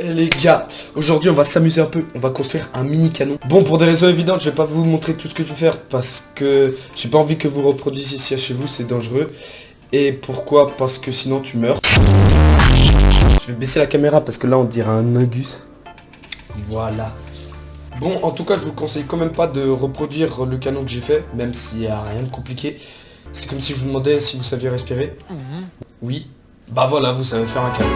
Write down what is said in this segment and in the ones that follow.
Eh les gars, aujourd'hui on va s'amuser un peu, on va construire un mini canon. Bon, pour des raisons évidentes, je vais pas vous montrer tout ce que je vais faire parce que j'ai pas envie que vous reproduisiez ici chez vous, c'est dangereux. Et pourquoi? Parce que sinon tu meurs. Je vais baisser la caméra parce que là on dirait un Angus. Voilà. Bon, en tout cas, je vous conseille quand même pas de reproduire le canon que j'ai fait, même s'il n'y a rien de compliqué. C'est comme si je vous demandais si vous saviez respirer. Oui. Bah voilà, vous savez faire un canon.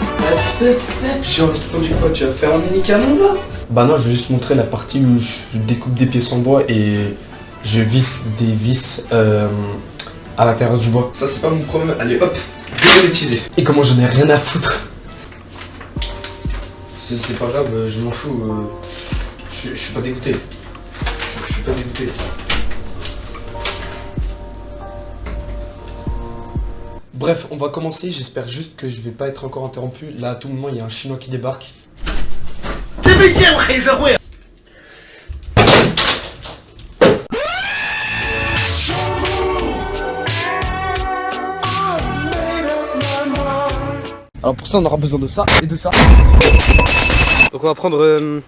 J'ai entendu quoi? Tu vas faire un mini canon là? Bah non, je vais juste montrer la partie où je découpe des pièces en bois et je visse des vis à l'intérieur du bois. Ça c'est pas mon problème. Allez hop, démonétisé. Et comment j'en ai rien à foutre. C'est pas grave, je m'en fous. Je suis pas dégoûté. Je suis pas dégoûté. Bref, on va commencer. J'espère juste que je vais pas être encore interrompu. Là, à tout moment, il y a un Chinois qui débarque. Alors pour ça, on aura besoin de ça et de ça. Donc on va prendre le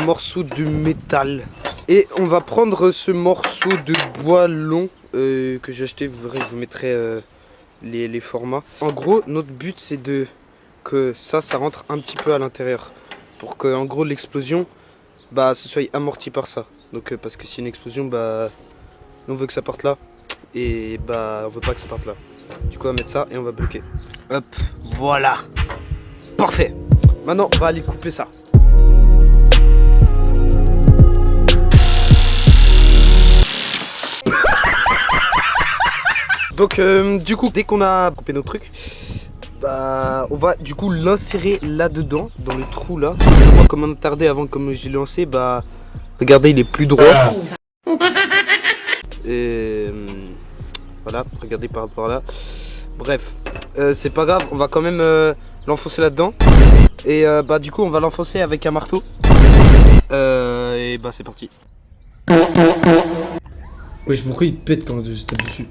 morceau de métal. Et on va prendre ce morceau de bois long que j'ai acheté. Vous verrez, je vous mettrai les formats. En gros, notre but c'est que ça rentre un petit peu à l'intérieur. Pour que en gros l'explosion se soit amortie par ça. Donc parce que si une explosion, on veut que ça parte là. Et on veut pas que ça parte là. Du coup on va mettre ça et on va bloquer. Hop, voilà. Parfait. Maintenant on va aller couper ça. Donc du coup dès qu'on a coupé nos trucs, on va du coup l'insérer là-dedans, dans le trou là. Moi comme on a tardé avant, comme j'ai lancé, regardez il est plus droit. Et voilà, regardez par rapport à là. Bref, c'est pas grave, on va quand même l'enfoncer là-dedans. Et du coup on va l'enfoncer avec un marteau. Et c'est parti. Oui, je me crois il pète quand je tape dessus.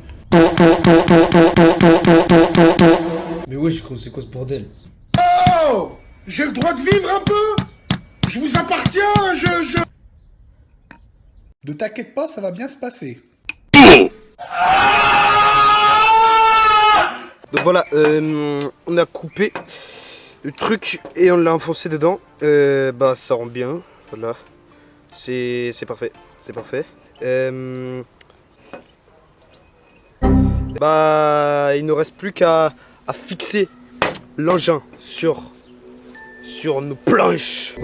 Mais wesh, c'est quoi ce bordel? Oh! J'ai le droit de vivre un peu! Je vous appartiens, Ne t'inquiète pas, ça va bien se passer. Donc voilà, on a coupé le truc et on l'a enfoncé dedans. Ça rend bien, voilà. C'est parfait, c'est parfait. Il ne reste plus qu'à fixer l'engin sur nos planches.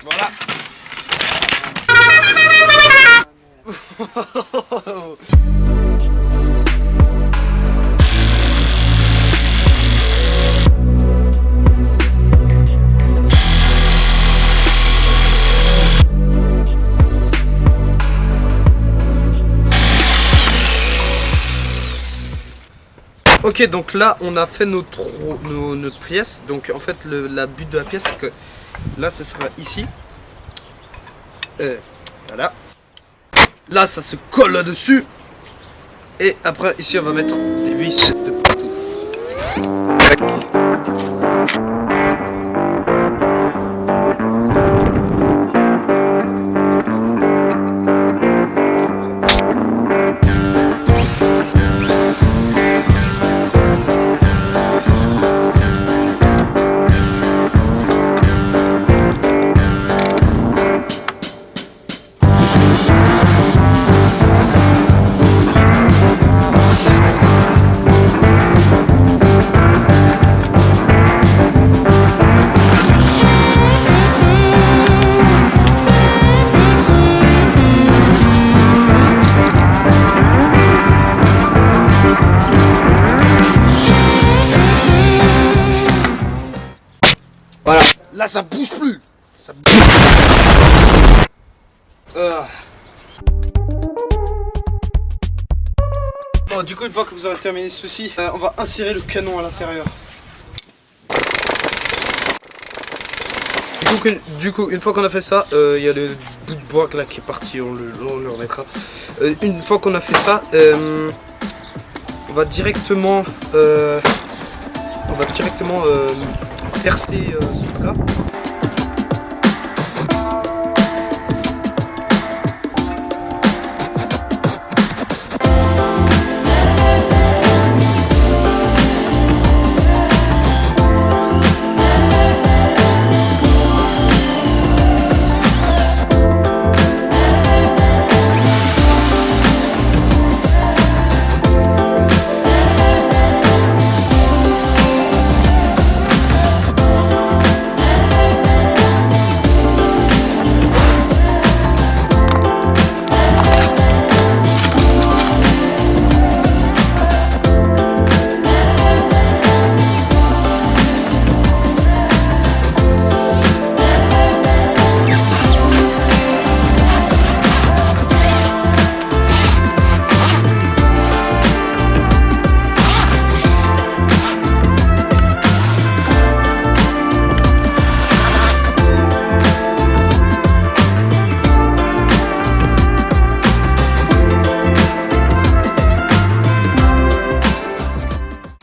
Voilà. Ok, donc là on a fait notre pièce. Donc en fait la but de la pièce c'est que là ce sera ici. Voilà. Là ça se colle là-dessus. Et après ici on va mettre des vis de partout. Tac. ça bouge plus. Bon, du coup, une fois que vous aurez terminé ceci, on va insérer le canon à l'intérieur. Du coup, une fois qu'on a fait ça, il y a le bout de bois là qui est parti, on le remettra. Une fois qu'on a fait ça, on va directement percer ce plat.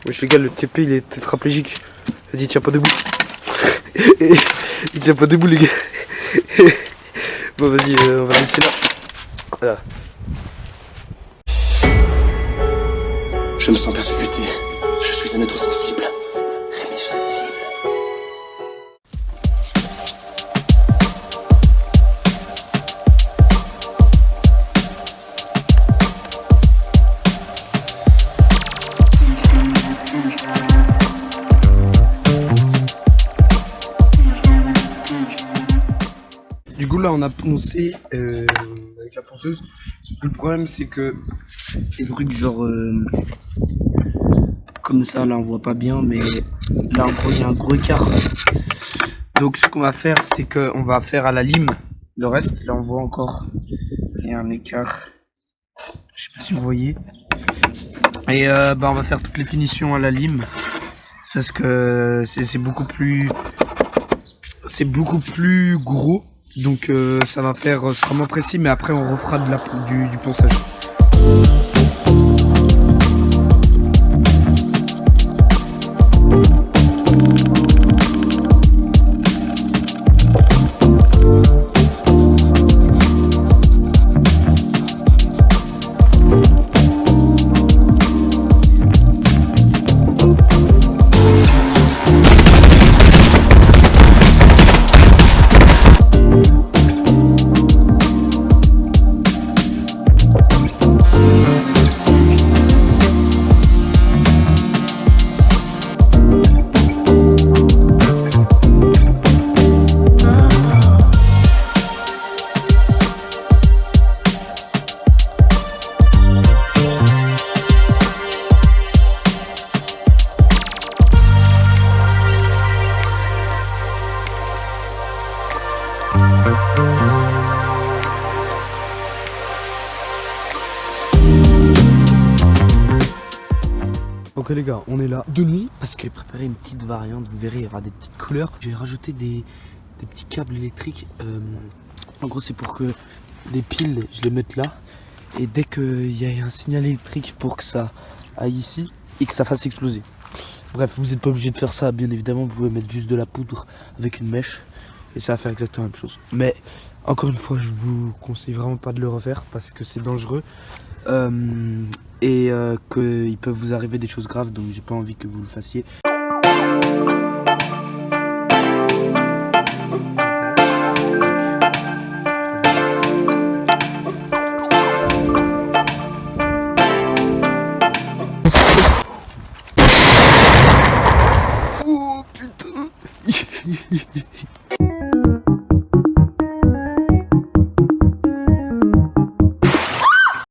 Wesh les gars, le TP il est tétraplégique. Vas-y, tiens pas debout. Il tient pas debout les gars. Bon vas-y, on va laisser là. Voilà. Je me sens persécuté. Je suis un être sensible. Rémi susceptible. Du coup là on a poncé avec la ponceuse. Le problème c'est que les trucs genre comme ça là on voit pas bien, mais là en gros il y a un gros écart. Donc ce qu'on va faire c'est qu'on va faire à la lime le reste. Là on voit encore il y a un écart. Je sais pas si vous voyez. Et on va faire toutes les finitions à la lime. C'est ce que c'est beaucoup plus gros. Donc ça va faire vraiment précis, mais après on refera du ponçage. Ok les gars, on est là de nuit parce que j'ai préparé une petite variante, vous verrez il y aura des petites couleurs. J'ai rajouté des petits câbles électriques, en gros c'est pour que des piles je les mette là et dès qu'il y a un signal électrique pour que ça aille ici et que ça fasse exploser. Bref, vous n'êtes pas obligé de faire ça, bien évidemment, vous pouvez mettre juste de la poudre avec une mèche et ça va faire exactement la même chose. Mais encore une fois, je vous conseille vraiment pas de le refaire parce que c'est dangereux et qu'il peut vous arriver des choses graves, donc j'ai pas envie que vous le fassiez. Oh putain.